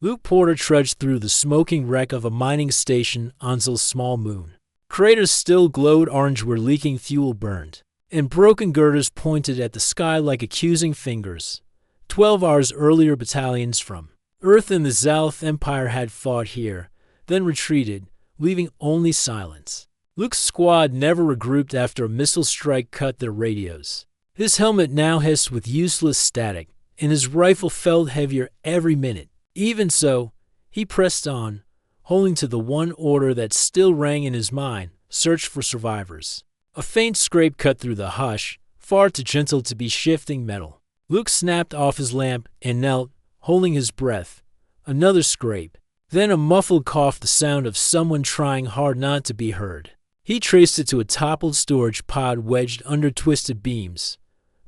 Luke Porter trudged through the smoking wreck of a mining station onto a small moon. Craters still glowed orange where leaking fuel burned, and broken girders pointed at the sky like accusing fingers. 12 hours earlier, battalions from Earth and the Zalith Empire had fought here, then retreated, leaving only silence. Luke's squad never regrouped after a missile strike cut their radios. His helmet now hissed with useless static, and his rifle felt heavier every minute. Even so, he pressed on, holding to the one order that still rang in his mind: search for survivors. A faint scrape cut through the hush, far too gentle to be shifting metal. Luke snapped off his lamp and knelt, holding his breath. Another scrape, then a muffled cough, the sound of someone trying hard not to be heard. He traced it to a toppled storage pod wedged under twisted beams.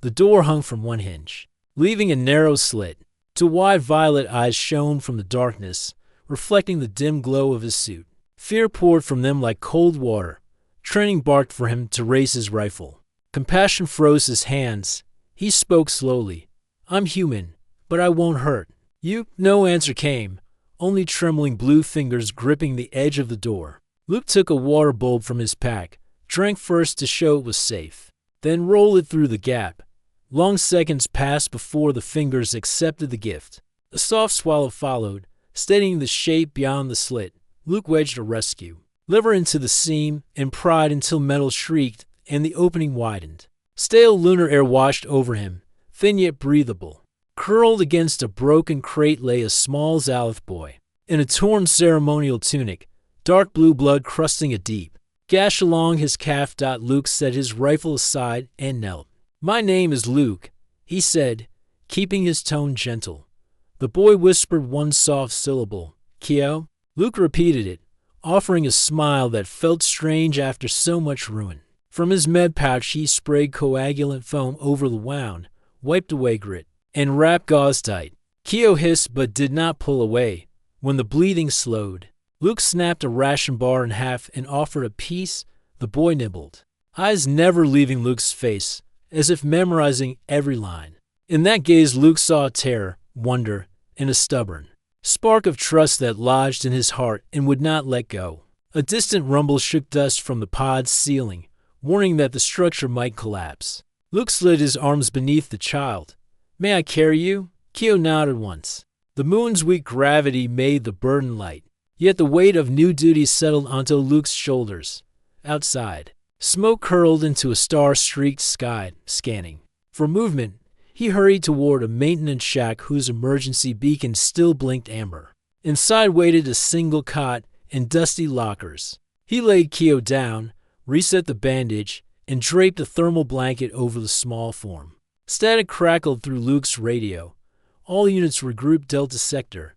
The door hung from one hinge, leaving a narrow slit. Two wide violet eyes shone from the darkness, reflecting the dim glow of his suit. Fear poured from them like cold water. Training barked for him to raise his rifle. Compassion froze his hands. He spoke slowly. "I'm human, but I won't hurt you." No answer came, only trembling blue fingers gripping the edge of the door. Luke took a water bulb from his pack, drank first to show it was safe, then rolled it through the gap. Long seconds passed before the fingers accepted the gift. A soft swallow followed, steadying the shape beyond the slit. Luke wedged a rescue lever into the seam and pried until metal shrieked and the opening widened. Stale lunar air washed over him, thin yet breathable. Curled against a broken crate lay a small Zalith boy, in a torn ceremonial tunic, dark blue blood crusting a deep gash along his calf. Luke set his rifle aside and knelt. "My name is Luke," he said, keeping his tone gentle. The boy whispered one soft syllable, "Kyo." Luke repeated it, offering a smile that felt strange after so much ruin. From his med pouch he sprayed coagulant foam over the wound, wiped away grit, and wrapped gauze tight. Kyo hissed but did not pull away. When the bleeding slowed, Luke snapped a ration bar in half and offered a piece. The boy nibbled, eyes never leaving Luke's face, as if memorizing every line. In that gaze Luke saw terror, wonder, and a stubborn spark of trust that lodged in his heart and would not let go. A distant rumble shook dust from the pod's ceiling, warning that the structure might collapse. Luke slid his arms beneath the child. "May I carry you?" Kyo nodded once. The moon's weak gravity made the burden light, yet the weight of new duty settled onto Luke's shoulders. Outside, smoke curled into a star-streaked sky, scanning for movement. He hurried toward a maintenance shack whose emergency beacon still blinked amber. Inside waited a single cot and dusty lockers. He laid Kyo down, reset the bandage, and draped a thermal blanket over the small form. Static crackled through Luke's radio. All units regrouped Delta Sector.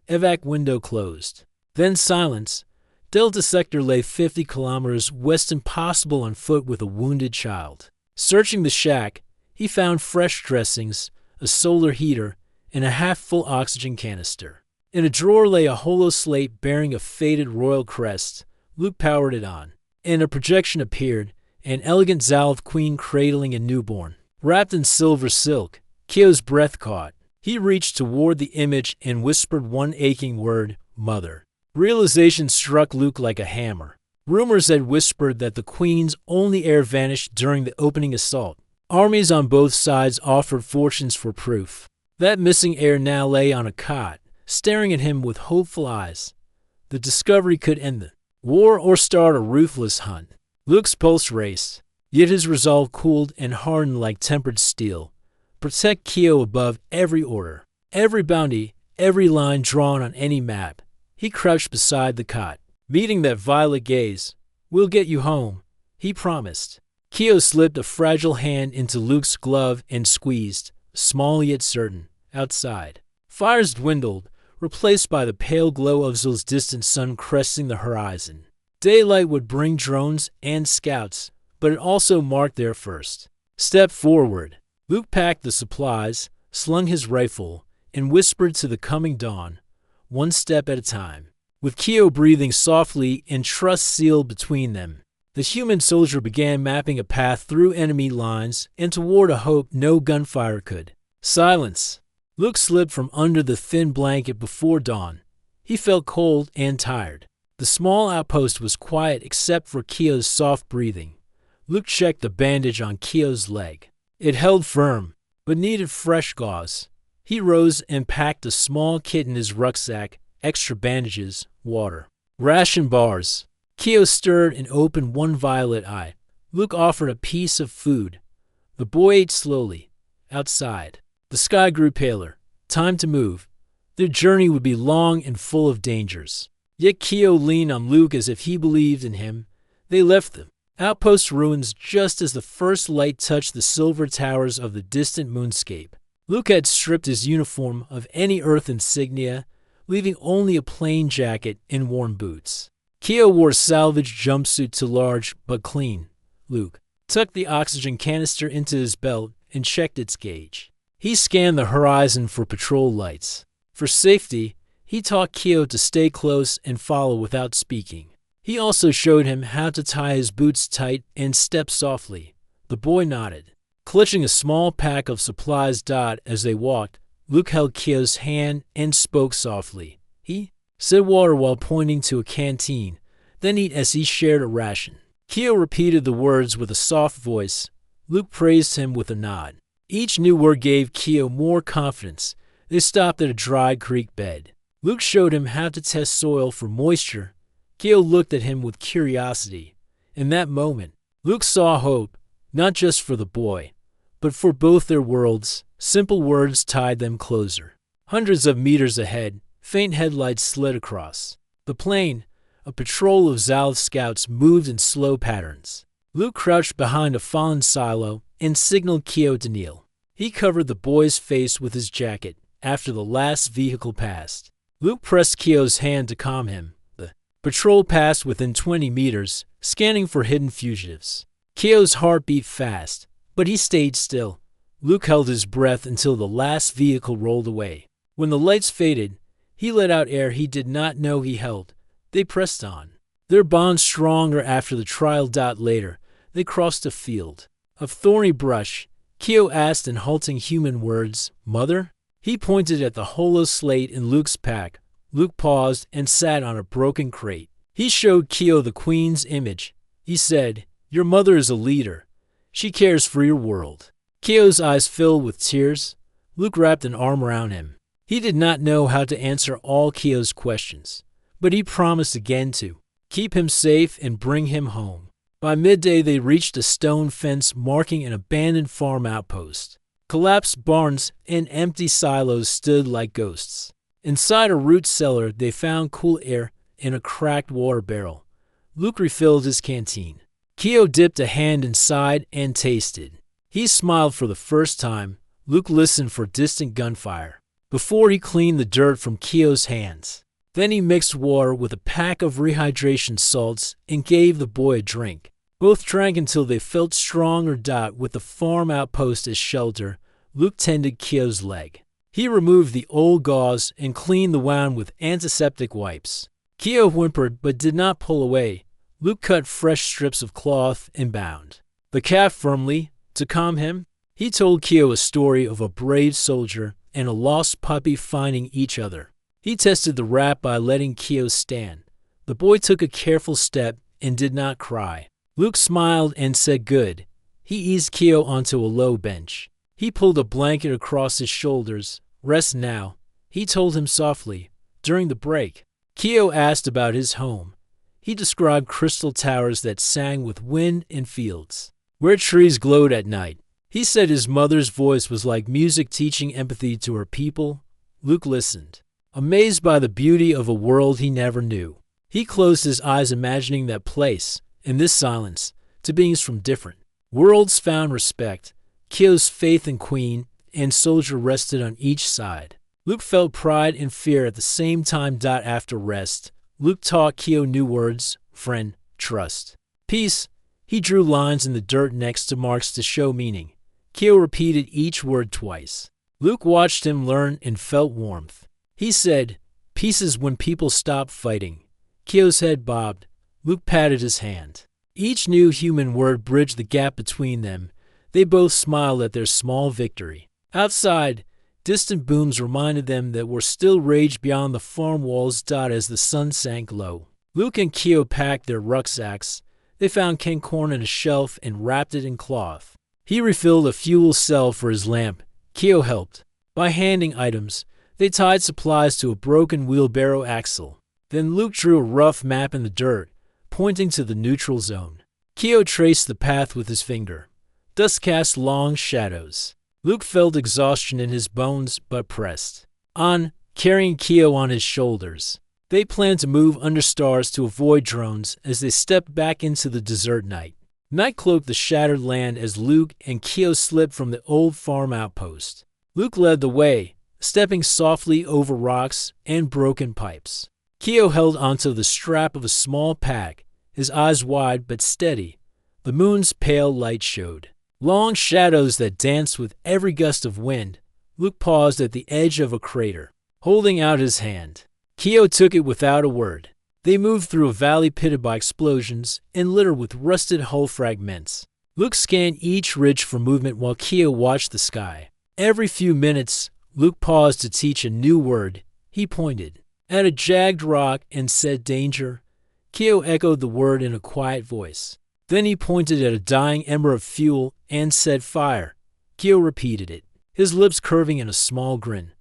Evac window closed. Then silence. Delta Sector lay 50 kilometers west, impossible on foot with a wounded child. Searching the shack, he found fresh dressings, a solar heater, and a half-full oxygen canister. In a drawer lay a holo slate bearing a faded royal crest. Luke powered it on, and a projection appeared, an elegant Zalith queen cradling a newborn. Wrapped in silver silk, Kyo's breath caught. He reached toward the image and whispered one aching word: "Mother." Realization struck Luke like a hammer. Rumors had whispered that the queen's only heir vanished during the opening assault. Armies on both sides offered fortunes for proof. That missing heir now lay on a cot, staring at him with hopeful eyes. The discovery could end the war or start a ruthless hunt. Luke's pulse raced, yet his resolve cooled and hardened like tempered steel. Protect Kyo above every order, every bounty, every line drawn on any map. He crouched beside the cot, meeting that violet gaze. "We'll get you home," he promised. Kyo slipped a fragile hand into Luke's glove and squeezed, small yet certain. Outside, fires dwindled, replaced by the pale glow of Zil's distant sun cresting the horizon. Daylight would bring drones and scouts, but it also marked their first step forward. Luke packed the supplies, slung his rifle, and whispered to the coming dawn, one step at a time. With Kyo breathing softly and trust sealed between them, the human soldier began mapping a path through enemy lines and toward a hope no gunfire could silence. Luke slipped from under the thin blanket before dawn. He felt cold and tired. The small outpost was quiet except for Keo's soft breathing. Luke checked the bandage on Keo's leg. It held firm, but needed fresh gauze. He rose and packed a small kit in his rucksack, extra bandages, water. Ration bars. Keo stirred and opened one violet eye. Luke offered a piece of food. The boy ate slowly. Outside, the sky grew paler. Time to move. Their journey would be long and full of dangers. Yet Keo leaned on Luke as if he believed in him. They left the outpost ruins just as the first light touched the silver towers of the distant moonscape. Luke had stripped his uniform of any Earth insignia, leaving only a plain jacket and worn boots. Keo wore a salvaged jumpsuit to large but clean. Luke tucked the oxygen canister into his belt and checked its gauge. He scanned the horizon for patrol lights. For safety, he taught Keo to stay close and follow without speaking. He also showed him how to tie his boots tight and step softly. The boy nodded. Clutching a small pack of supplies as they walked, Luke held Keo's hand and spoke softly. He said water while pointing to a canteen, then eat as he shared a ration. Keo repeated the words with a soft voice. Luke praised him with a nod. Each new word gave Keo more confidence. They stopped at a dry creek bed. Luke showed him how to test soil for moisture. Keo looked at him with curiosity. In that moment, Luke saw hope, not just for the boy, but for both their worlds. Simple words tied them closer. Hundreds of meters ahead, faint headlights slid across. The plain, a patrol of Zalth scouts, moved in slow patterns. Luke crouched behind a fallen silo and signaled Keo to kneel. He covered the boy's face with his jacket after the last vehicle passed. Luke pressed Keo's hand to calm him. The patrol passed within 20 meters, scanning for hidden fugitives. Keo's heart beat fast, but he stayed still. Luke held his breath until the last vehicle rolled away. When the lights faded, he let out air he did not know he held. They pressed on. Their bond stronger after the trial. Later, they crossed a field of thorny brush. Keo asked in halting human words, "Mother?" He pointed at the hollow slate in Luke's pack. Luke paused and sat on a broken crate. He showed Keo the Queen's image. He said, "Your mother is a leader. She cares for your world." Keo's eyes filled with tears. Luke wrapped an arm around him. He did not know how to answer all Keo's questions, but he promised again to keep him safe and bring him home. By midday, they reached a stone fence marking an abandoned farm outpost. Collapsed barns and empty silos stood like ghosts. Inside a root cellar, they found cool air in a cracked water barrel. Luke refilled his canteen. Keo dipped a hand inside and tasted. He smiled for the first time. Luke listened for distant gunfire before he cleaned the dirt from Keo's hands. Then he mixed water with a pack of rehydration salts and gave the boy a drink. Both drank until they felt stronger. With the farm outpost as shelter, Luke tended Keo's leg. He removed the old gauze and cleaned the wound with antiseptic wipes. Keo whimpered but did not pull away. Luke cut fresh strips of cloth and bound the calf firmly. To calm him, he told Keo a story of a brave soldier and a lost puppy finding each other. He tested the wrap by letting Keo stand. The boy took a careful step and did not cry. Luke smiled and said good. He eased Keo onto a low bench. He pulled a blanket across his shoulders. "Rest now," he told him softly. During the break, Keo asked about his home. He described crystal towers that sang with wind and fields where trees glowed at night. He said his mother's voice was like music teaching empathy to her people. Luke listened, amazed by the beauty of a world he never knew. He closed his eyes imagining that place, in this silence, to beings from different worlds found respect. Keo's faith in Queen and soldier rested on each side. Luke felt pride and fear at the same time. After rest, Luke taught Keo new words: friend, trust, peace. He drew lines in the dirt next to marks to show meaning. Keo repeated each word twice. Luke watched him learn and felt warmth. He said, "Peace is when people stop fighting." Keo's head bobbed. Luke patted his hand. Each new human word bridged the gap between them. They both smiled at their small victory. Outside, Distant booms reminded them that war still raged beyond the farm walls. As the sun sank low, Luke and Keo packed their rucksacks. They found canned corn on a shelf and wrapped it in cloth. He refilled a fuel cell for his lamp. Keo helped. By handing items, they tied supplies to a broken wheelbarrow axle. Then Luke drew a rough map in the dirt, pointing to the neutral zone. Keo traced the path with his finger. Dust cast long shadows. Luke felt exhaustion in his bones but pressed on, carrying Keo on his shoulders. They planned to move under stars to avoid drones as they stepped back into the desert night. Night cloaked the shattered land as Luke and Keo slipped from the old farm outpost. Luke led the way, stepping softly over rocks and broken pipes. Keo held onto the strap of a small pack, his eyes wide but steady. The moon's pale light showed long shadows that danced with every gust of wind. Luke paused at the edge of a crater, holding out his hand. Keo took it without a word. They moved through a valley pitted by explosions and littered with rusted hull fragments. Luke scanned each ridge for movement while Keo watched the sky. Every few minutes, Luke paused to teach a new word. He pointed at a jagged rock and said danger. Keo echoed the word in a quiet voice. Then he pointed at a dying ember of fuel and said fire. Keo repeated it, his lips curving in a small grin.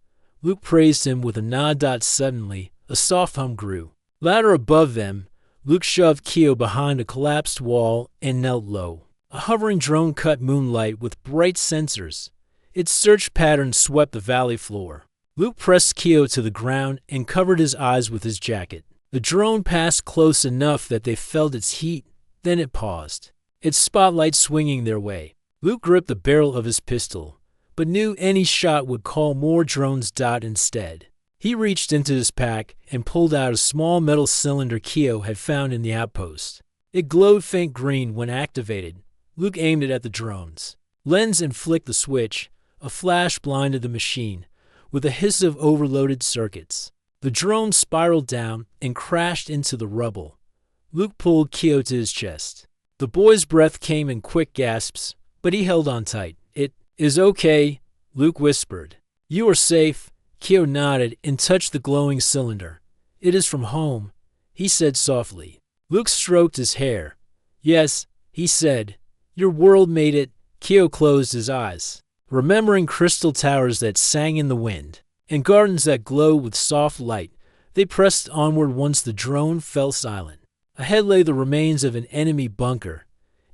Luke praised him with a nod. Suddenly, a soft hum grew. Louder above them, Luke shoved Keo behind a collapsed wall and knelt low. A hovering drone cut moonlight with bright sensors. Its search pattern swept the valley floor. Luke pressed Keo to the ground and covered his eyes with his jacket. The drone passed close enough that they felt its heat. Then it paused, its spotlight swinging their way. Luke gripped the barrel of his pistol, but knew any shot would call more drones. Instead, he reached into his pack and pulled out a small metal cylinder Keo had found in the outpost. It glowed faint green when activated. Luke aimed it at the drones. Lens and flicked the switch. A flash blinded the machine, with a hiss of overloaded circuits. The drone spiraled down and crashed into the rubble. Luke pulled Keo to his chest. The boy's breath came in quick gasps, but he held on tight. It is okay, Luke whispered. You are safe. Keo nodded and touched the glowing cylinder. It is from home, he said softly. Luke stroked his hair. Yes, he said. Your world made it. Keo closed his eyes, remembering crystal towers that sang in the wind and gardens that glowed with soft light. They pressed onward once the drone fell silent. Ahead lay the remains of an enemy bunker.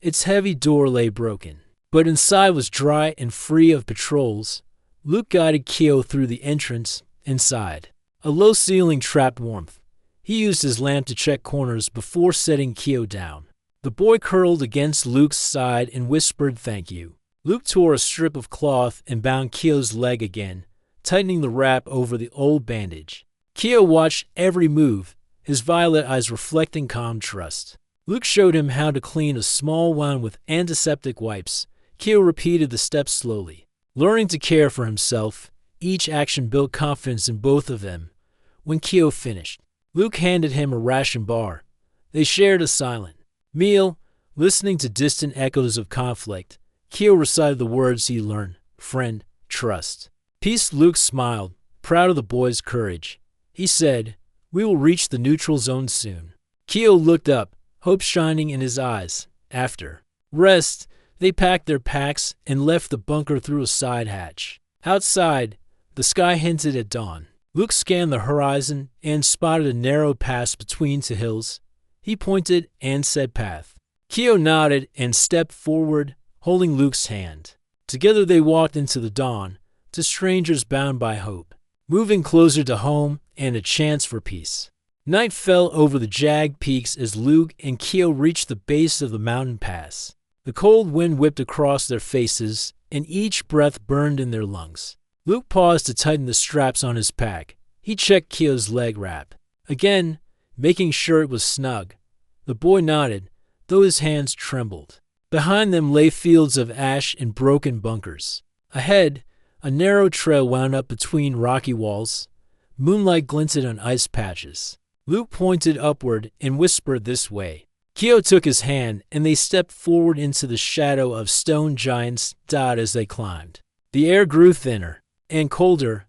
Its heavy door lay broken, but inside was dry and free of patrols. Luke guided Keo through the entrance. Inside, a low ceiling trapped warmth. He used his lamp to check corners before setting Keo down. The boy curled against Luke's side and whispered thank you. Luke tore a strip of cloth and bound Keo's leg again, tightening the wrap over the old bandage. Keo watched every move, his violet eyes reflecting calm trust. Luke showed him how to clean a small wound with antiseptic wipes. Keo repeated the steps slowly. Learning to care for himself, each action built confidence in both of them. When Keo finished, Luke handed him a ration bar. They shared a silent meal, listening to distant echoes of conflict. Keo recited the words he learned: friend, trust, peace. Luke smiled, proud of the boy's courage. He said, we will reach the neutral zone soon. Keo looked up, hope shining in his eyes. After rest, they packed their packs and left the bunker through a side hatch. Outside, the sky hinted at dawn. Luke scanned the horizon and spotted a narrow pass between two hills. He pointed and said path. Keo nodded and stepped forward, holding Luke's hand. Together they walked into the dawn, to strangers bound by hope, moving closer to home and a chance for peace. Night fell over the jagged peaks as Luke and Keo reached the base of the mountain pass. The cold wind whipped across their faces, and each breath burned in their lungs. Luke paused to tighten the straps on his pack. He checked Keo's leg wrap again, making sure it was snug. The boy nodded, though his hands trembled. Behind them lay fields of ash and broken bunkers. Ahead, a narrow trail wound up between rocky walls. Moonlight glinted on ice patches. Luke pointed upward and whispered this way. Keo took his hand, and they stepped forward into the shadow of stone giants. As they climbed, the air grew thinner. and colder.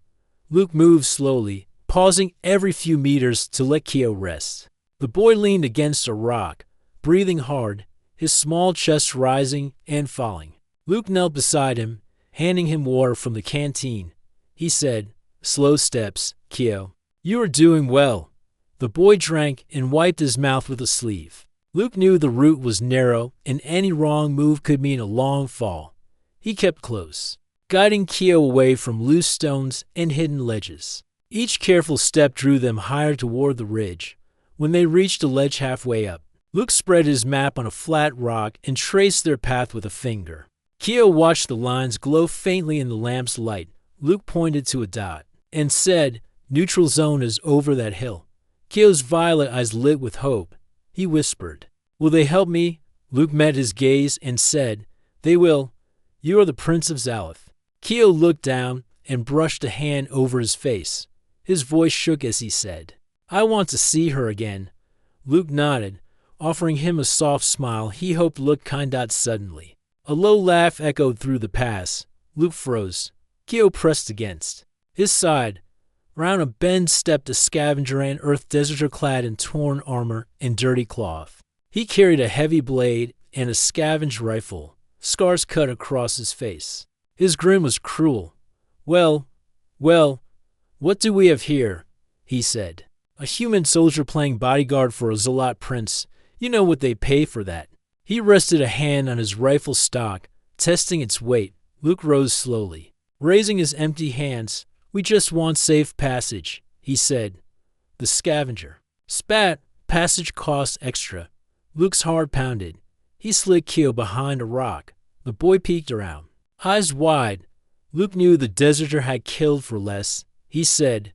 Luke moved slowly, pausing every few meters to let Keo rest. The boy leaned against a rock, breathing hard, his small chest rising and falling. Luke knelt beside him, handing him water from the canteen. He said, "Slow steps, Keo. You are doing well." The boy drank and wiped his mouth with a sleeve. Luke knew the route was narrow and any wrong move could mean a long fall. He kept close, guiding Keo away from loose stones and hidden ledges. Each careful step drew them higher toward the ridge. When they reached a ledge halfway up, Luke spread his map on a flat rock and traced their path with a finger. Keo watched the lines glow faintly in the lamp's light. Luke pointed to a dot and said, "Neutral zone is over that hill." Keo's violet eyes lit with hope. He whispered, "Will they help me?" Luke met his gaze and said, "They will. You are the Prince of Zalith." Keo looked down and brushed a hand over his face. His voice shook as he said, "I want to see her again." Luke nodded, offering him a soft smile he hoped looked kind. Suddenly, a low laugh echoed through the pass. Luke froze. Keo pressed against his side. Round a bend stepped a scavenger and earth deserter clad in torn armor and dirty cloth. He carried a heavy blade and a scavenge rifle, scars cut across his face. His grin was cruel. Well, what do we have here?" he said. "A human soldier playing bodyguard for a Zealot prince. You know what they pay for that." He rested a hand on his rifle stock, testing its weight. Luke rose slowly, raising his empty hands. "We just want safe passage," he said. The scavenger spat. "Passage costs extra." Luke's heart pounded. He slid Keo behind a rock. The boy peeked around, eyes wide. Luke knew the deserter had killed for less. He said,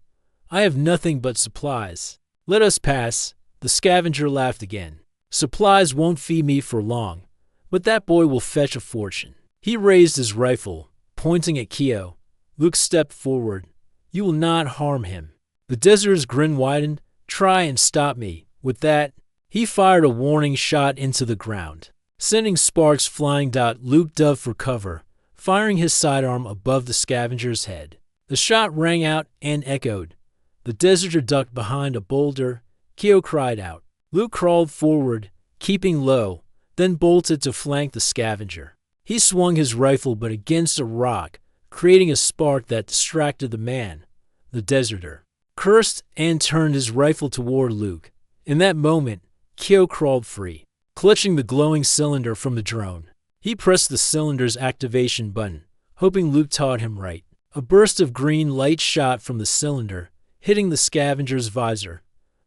"I have nothing but supplies. Let us pass." The scavenger laughed again. "Supplies won't feed me for long, but that boy will fetch a fortune." He raised his rifle, pointing at Keo. Luke stepped forward. "You will not harm him." The deserter's grin widened. "Try and stop me." With that, he fired a warning shot into the ground, sending sparks flying. Luke dove for cover, firing his sidearm above the scavenger's head. The shot rang out and echoed. The deserter ducked behind a boulder. Keo cried out. Luke crawled forward, keeping low, then bolted to flank the scavenger. He swung his rifle but against a rock, creating a spark that distracted the man. The deserter cursed and turned his rifle toward Luke. In that moment, Keo crawled free, clutching the glowing cylinder from the drone. He pressed the cylinder's activation button, hoping Luke taught him right. A burst of green light shot from the cylinder, hitting the scavenger's visor.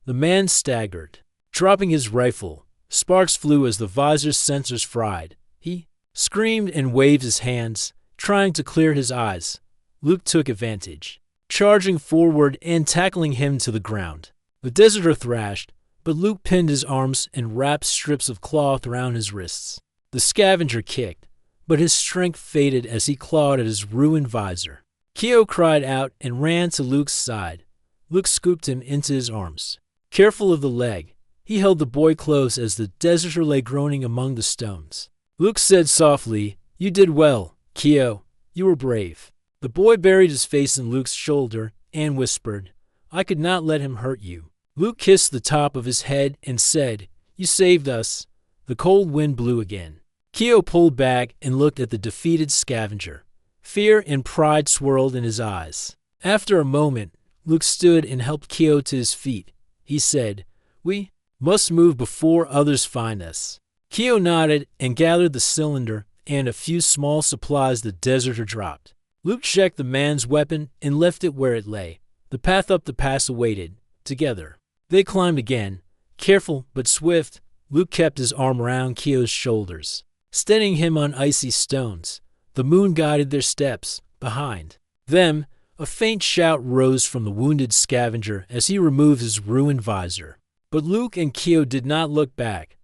The man staggered, dropping his rifle. Sparks flew as the visor's sensors fried. He screamed and waved his hands, trying to clear his eyes. Luke took advantage, charging forward and tackling him to the ground. The deserter thrashed, but Luke pinned his arms and wrapped strips of cloth around his wrists. The scavenger kicked, but his strength faded as he clawed at his ruined visor. Keo cried out and ran to Luke's side. Luke scooped him into his arms. Careful of the leg, he held the boy close as the deserter lay groaning among the stones. Luke said softly, "You did well, Keo. You were brave." The boy buried his face in Luke's shoulder and whispered, "I could not let him hurt you." Luke kissed the top of his head and said, "You saved us." The cold wind blew again. Keo pulled back and looked at the defeated scavenger. Fear and pride swirled in his eyes. After a moment, Luke stood and helped Keo to his feet. He said, "We must move before others find us." Keo nodded and gathered the cylinder and a few small supplies the deserter dropped. Luke checked the man's weapon and left it where it lay. The path up the pass awaited. Together, they climbed again. Careful but swift, Luke kept his arm around Keo's shoulders, steadying him on icy stones. The moon guided their steps. Behind them, a faint shout rose from the wounded scavenger as he removed his ruined visor. But Luke and Keo did not look back.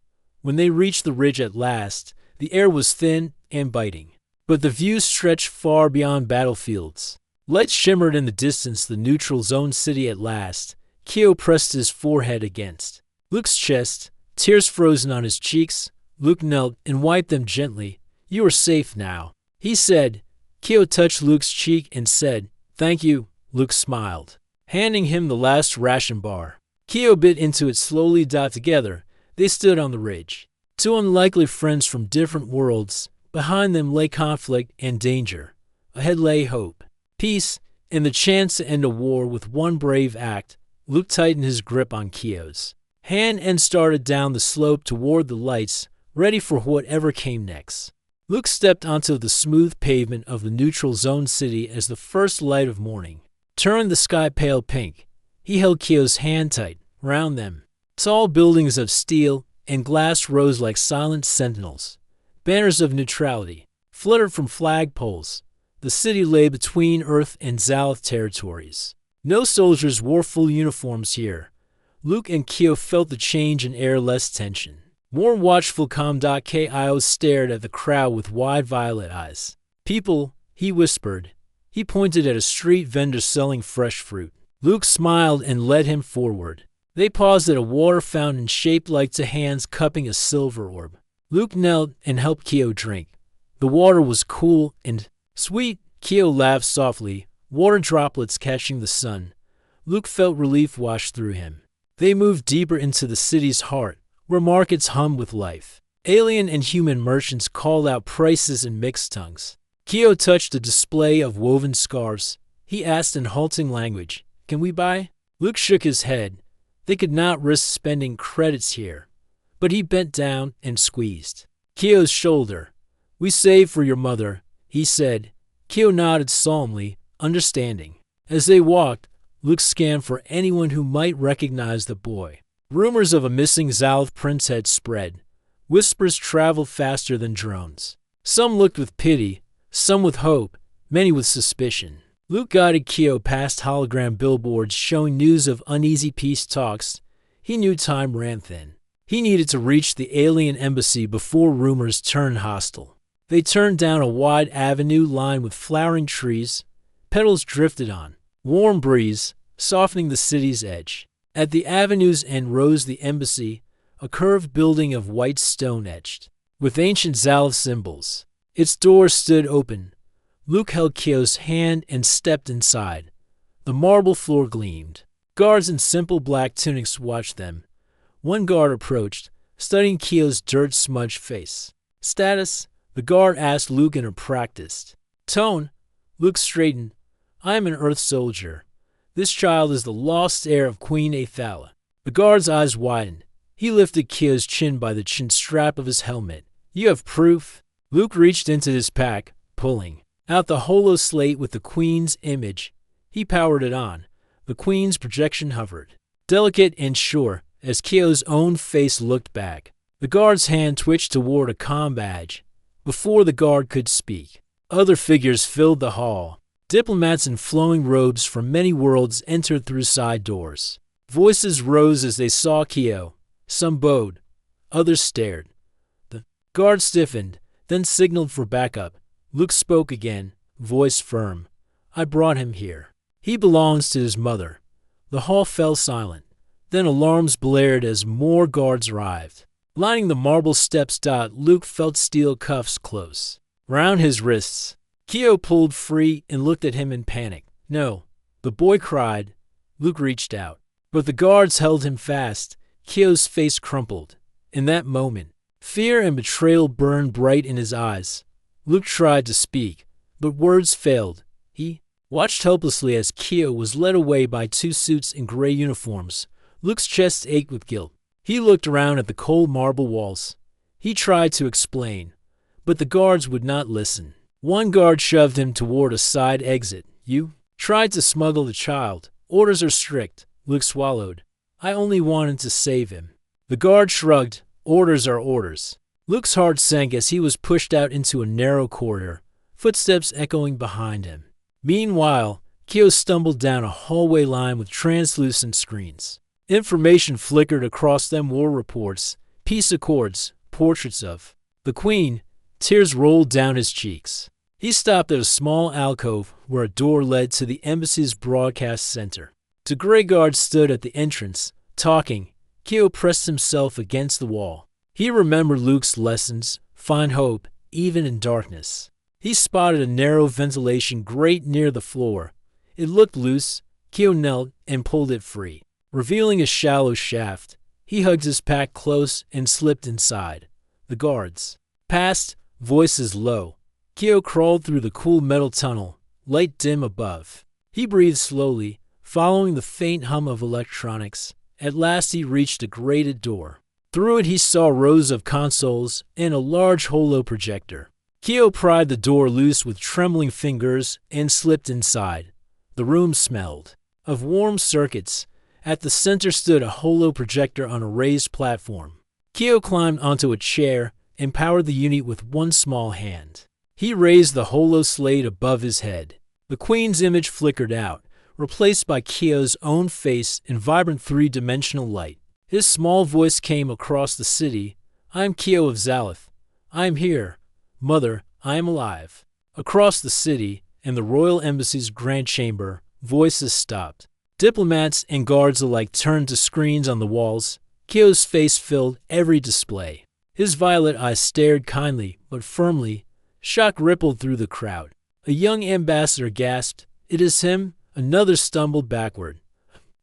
When they reached the ridge at last, the air was thin and biting, but the view stretched far beyond battlefields. Lights shimmered in the distance, the neutral zone city at last. Keo pressed his forehead against Luke's chest, tears frozen on his cheeks. Luke knelt and wiped them gently. "You are safe now," he said. Keo touched Luke's cheek and said, "Thank you," Luke smiled, handing him the last ration bar. Keo bit into it slowly. Together, they stood on the ridge. Two unlikely friends from different worlds. Behind them lay conflict and danger. Ahead lay hope, peace, and the chance to end a war with one brave act. Luke tightened his grip on Keo's hand and started down the slope toward the lights, ready for whatever came next. Luke stepped onto the smooth pavement of the neutral zone city as the first light of morning turned the sky pale pink. He held Keo's hand tight. Round them, tall buildings of steel and glass rose like silent sentinels. Banners of neutrality fluttered from flagpoles. The city lay between Earth and Zalith territories. No soldiers wore full uniforms here. Luke and Keo felt the change in air, less tension. More watchful. Keo stared at the crowd with wide violet eyes. "People," he whispered. He pointed at a street vendor selling fresh fruit. Luke smiled and led him forward. They paused at a water fountain shaped like two hands cupping a silver orb. Luke knelt and helped Keo drink. The water was cool and sweet. Keo laughed softly, water droplets catching the sun. Luke felt relief wash through him. They moved deeper into the city's heart, where markets hummed with life. Alien and human merchants called out prices in mixed tongues. Keo touched a display of woven scarves. He asked in halting language, "Can we buy?" Luke shook his head. They could not risk spending credits here. But he bent down and squeezed Keo's shoulder. "We saved for your mother," he said. Keo nodded solemnly, understanding. As they walked, Luke scanned for anyone who might recognize the boy. Rumors of a missing Zalith prince had spread. Whispers traveled faster than drones. Some looked with pity, some with hope, many with suspicion. Luke guided Keo past hologram billboards showing news of uneasy peace talks. He knew time ran thin. He needed to reach the alien embassy before rumors turned hostile. They turned down a wide avenue lined with flowering trees. Petals drifted on. Warm breeze, softening the city's edge. At the avenue's end rose the embassy, a curved building of white stone etched with ancient Zalith symbols. Its doors stood open. Luke held Keo's hand and stepped inside. The marble floor gleamed. Guards in simple black tunics watched them. One guard approached, studying Keo's dirt-smudged face. "Status?" the guard asked Luke in a practiced tone. Luke straightened. "I am an Earth soldier. This child is the lost heir of Queen Athala." The guard's eyes widened. He lifted Keo's chin by the chin strap of his helmet. "You have proof?" Luke reached into his pack, pulling out the holo slate with the Queen's image. He powered it on. The Queen's projection hovered, delicate and sure, as Keo's own face looked back. The guard's hand twitched toward a comm badge. Before the guard could speak, other figures filled the hall. Diplomats in flowing robes from many worlds entered through side doors. Voices rose as they saw Keo. Some bowed, others stared. The guard stiffened, then signaled for backup. Luke spoke again, voice firm. "I brought him here. He belongs to his mother." The hall fell silent. Then alarms blared as more guards arrived. Lining the marble steps. Luke felt steel cuffs close round his wrists. Keo pulled free and looked at him in panic. "No," the boy cried. Luke reached out, but the guards held him fast. Keo's face crumpled. In that moment, fear and betrayal burned bright in his eyes. Luke tried to speak, but words failed. He watched helplessly as Keo was led away by two suits in gray uniforms. Luke's chest ached with guilt. He looked around at the cold marble walls. He tried to explain, but the guards would not listen. One guard shoved him toward a side exit. "You tried to smuggle the child. Orders are strict." Luke swallowed. "I only wanted to save him." The guard shrugged. "Orders are orders." Luke's heart sank as he was pushed out into a narrow corridor, footsteps echoing behind him. Meanwhile, Keo stumbled down a hallway lined with translucent screens. Information flickered across them: war reports, peace accords, portraits of the Queen. Tears rolled down his cheeks. He stopped at a small alcove where a door led to the embassy's broadcast center. Two gray guards stood at the entrance, talking. Keo pressed himself against the wall. He remembered Luke's lessons: find hope, even in darkness. He spotted a narrow ventilation grate near the floor. It looked loose. Kyo knelt and pulled it free, revealing a shallow shaft. He hugged his pack close and slipped inside. The guards passed, voices low. Kyo crawled through the cool metal tunnel, light dim above. He breathed slowly, following the faint hum of electronics. At last he reached a grated door. Through it he saw rows of consoles and a large holo projector. Kyo pried the door loose with trembling fingers and slipped inside. The room smelled of warm circuits. At the center stood a holo projector on a raised platform. Kyo climbed onto a chair and powered the unit with one small hand. He raised the holo slate above his head. The Queen's image flickered out, replaced by Kyo's own face in vibrant three-dimensional light. His small voice came across the city. "I am Kyo of Zalith. I am here. Mother, I am alive." Across the city, in the royal embassy's grand chamber, voices stopped. Diplomats and guards alike turned to screens on the walls. Kyo's face filled every display. His violet eyes stared kindly but firmly. Shock rippled through the crowd. A young ambassador gasped, "It is him." Another stumbled backward.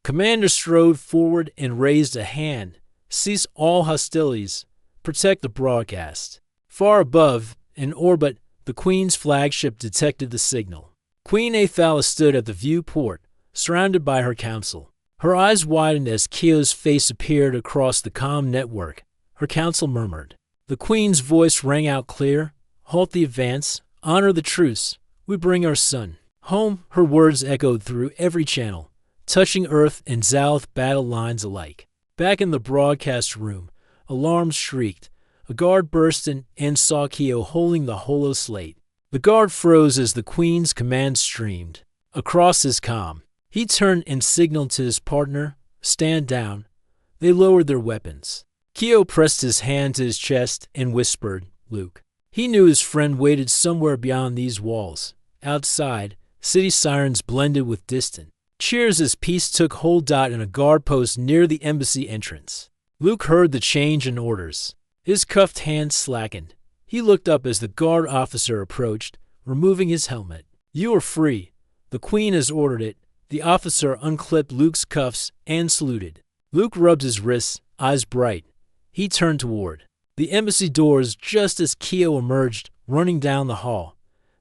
Commander strode forward and raised a hand. "Cease all hostilities. Protect the broadcast." Far above, in orbit, the Queen's flagship detected the signal. Queen Athala stood at the viewport, surrounded by her council. Her eyes widened as Kyo's face appeared across the comm network. Her council murmured. The Queen's voice rang out clear. "Halt the advance. Honor the truce. We bring our son home." Her words echoed through every channel, touching Earth and Zalith battle lines alike. Back in the broadcast room, alarms shrieked. A guard burst in and saw Kyo holding the holo slate. The guard froze as the Queen's command streamed across his comm. He turned and signaled to his partner, "Stand down." They lowered their weapons. Kyo pressed his hand to his chest and whispered, "Luke." He knew his friend waited somewhere beyond these walls. Outside, city sirens blended with distant cheers as peace took hold. In a guard post near the embassy entrance, Luke heard the change in orders. His cuffed hands slackened. He looked up as the guard officer approached, removing his helmet. "You are free. The Queen has ordered it." The officer unclipped Luke's cuffs and saluted. Luke rubbed his wrists, eyes bright. He turned toward the embassy doors just as Kyo emerged, running down the hall.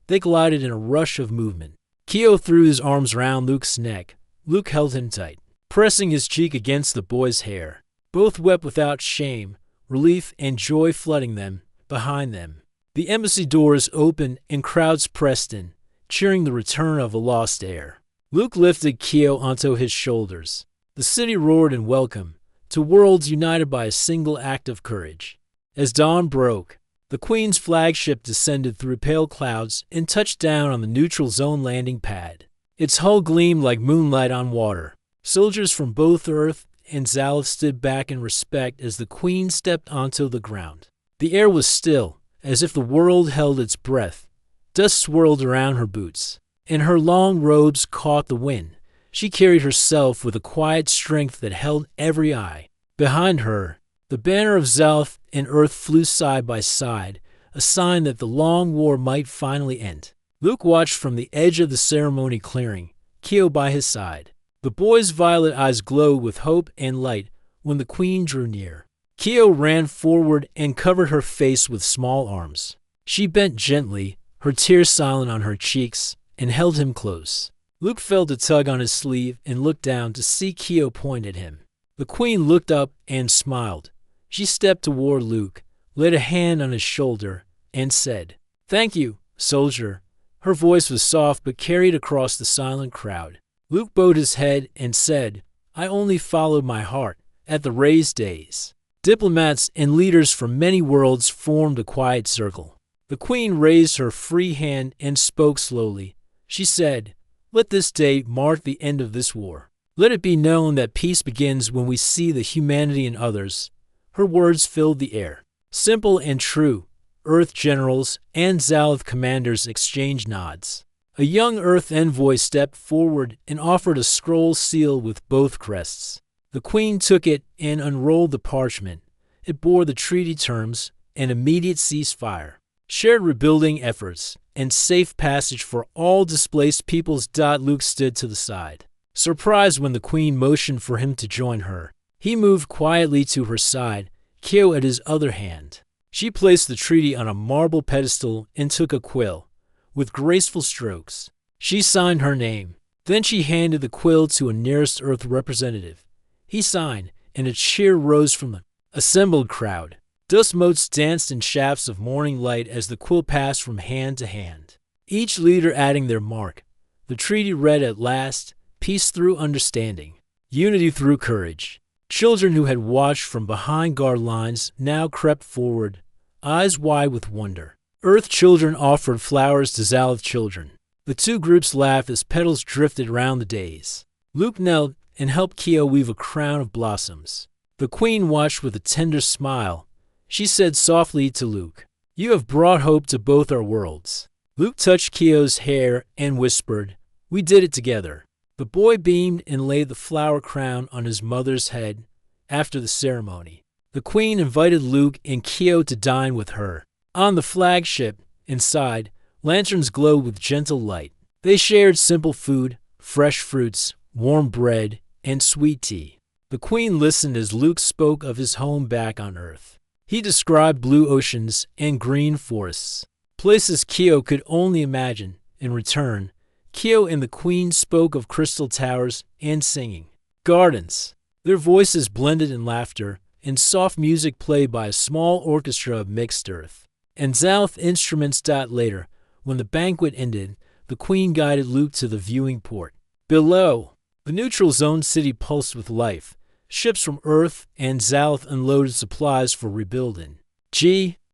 They glided in a rush of movement. Kyo threw his arms around Luke's neck. Luke held him tight, pressing his cheek against the boy's hair. Both wept without shame, relief and joy flooding them. Behind them, the embassy doors opened and crowds pressed in, cheering the return of a lost heir. Luke lifted Kyo onto his shoulders. The city roared in welcome, to worlds united by a single act of courage. As dawn broke, the Queen's flagship descended through pale clouds and touched down on the neutral zone landing pad. Its hull gleamed like moonlight on water. Soldiers from both Earth and Zalith stood back in respect as the Queen stepped onto the ground. The air was still, as if the world held its breath. Dust swirled around her boots, and her long robes caught the wind. She carried herself with a quiet strength that held every eye. Behind her, the banner of Zalith and Earth flew side by side, a sign that the long war might finally end. Luke watched from the edge of the ceremony clearing, Kyo by his side. The boy's violet eyes glowed with hope and light when the Queen drew near. Kyo ran forward and covered her face with small arms. She bent gently, her tears silent on her cheeks, and held him close. Luke felt a tug on his sleeve and looked down to see Kyo point at him. The Queen looked up and smiled. She stepped toward Luke, laid a hand on his shoulder, and said, "Thank you, soldier." Her voice was soft but carried across the silent crowd. Luke bowed his head and said, "I only followed my heart." At the raised days, diplomats and leaders from many worlds formed a quiet circle. The Queen raised her free hand and spoke slowly. She said, "Let this day mark the end of this war. Let it be known that peace begins when we see the humanity in others." Her words filled the air. Simple and true, Earth generals and Zalith commanders exchanged nods. A young Earth envoy stepped forward and offered a scroll sealed with both crests. The Queen took it and unrolled the parchment. It bore the treaty terms, an immediate ceasefire, shared rebuilding efforts, and safe passage for all displaced peoples. Luke stood to the side, surprised when the Queen motioned for him to join her. He moved quietly to her side, Kyo at his other hand. She placed the treaty on a marble pedestal and took a quill. With graceful strokes, she signed her name. Then she handed the quill to a nearest Earth representative. He signed, and a cheer rose from the assembled crowd. Dust motes danced in shafts of morning light as the quill passed from hand to hand, each leader adding their mark. The treaty read at last, peace through understanding, unity through courage. Children who had watched from behind guard lines now crept forward, eyes wide with wonder. Earth children offered flowers to Zalith children. The two groups laughed as petals drifted around the days. Luke knelt and helped Kyo weave a crown of blossoms. The Queen watched with a tender smile. She said softly to Luke, "You have brought hope to both our worlds." Luke touched Kyo's hair and whispered, "We did it together." The boy beamed and laid the flower crown on his mother's head. After the ceremony, the Queen invited Luke and Kyo to dine with her. On the flagship, inside, lanterns glowed with gentle light. They shared simple food, fresh fruits, warm bread, and sweet tea. The Queen listened as Luke spoke of his home back on Earth. He described blue oceans and green forests, places Kyo could only imagine. In return, Kyo and the Queen spoke of crystal towers and singing gardens. Their voices blended in laughter, and soft music played by a small orchestra of mixed earth and Zalith instruments. Later, when the banquet ended, the Queen guided Luke to the viewing port. Below, the neutral zone city pulsed with life. Ships from Earth and Zalith unloaded supplies for rebuilding.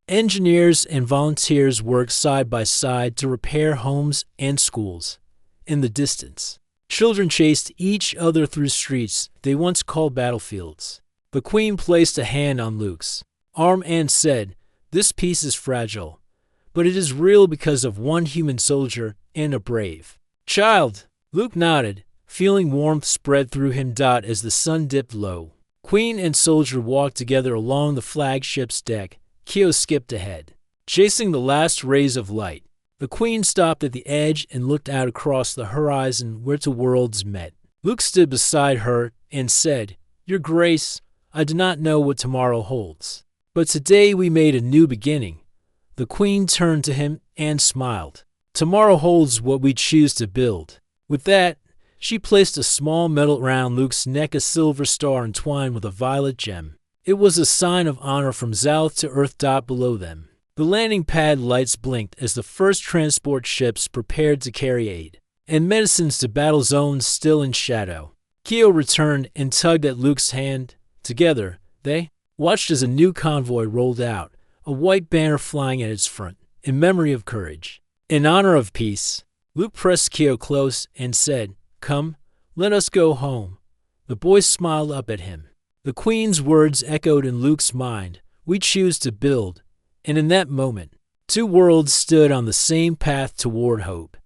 Engineers and volunteers worked side by side to repair homes and schools. In the distance, children chased each other through streets they once called battlefields. The Queen placed a hand on Luke's arm and said, "This peace is fragile, but it is real because of one human soldier and a brave child." Luke nodded, feeling warmth spread through him. As the sun dipped low, Queen and soldier walked together along the flagship's deck. Kyo skipped ahead, chasing the last rays of light. The Queen stopped at the edge and looked out across the horizon where two worlds met. Luke stood beside her and said, "Your Grace, I do not know what tomorrow holds, but today we made a new beginning." The Queen turned to him and smiled. "Tomorrow holds what we choose to build." With that, she placed a small metal around Luke's neck, a silver star entwined with a violet gem. It was a sign of honor from Zalith to Earth. Below them, the landing pad lights blinked as the first transport ships prepared to carry aid and medicines to battle zones still in shadow. Kyo returned and tugged at Luke's hand. Together, they watched as a new convoy rolled out, a white banner flying at its front, in memory of courage. In honor of peace, Luke pressed Kyo close and said, "Come, let us go home." The boy smiled up at him. The Queen's words echoed in Luke's mind, "We choose to build." And in that moment, two worlds stood on the same path toward hope.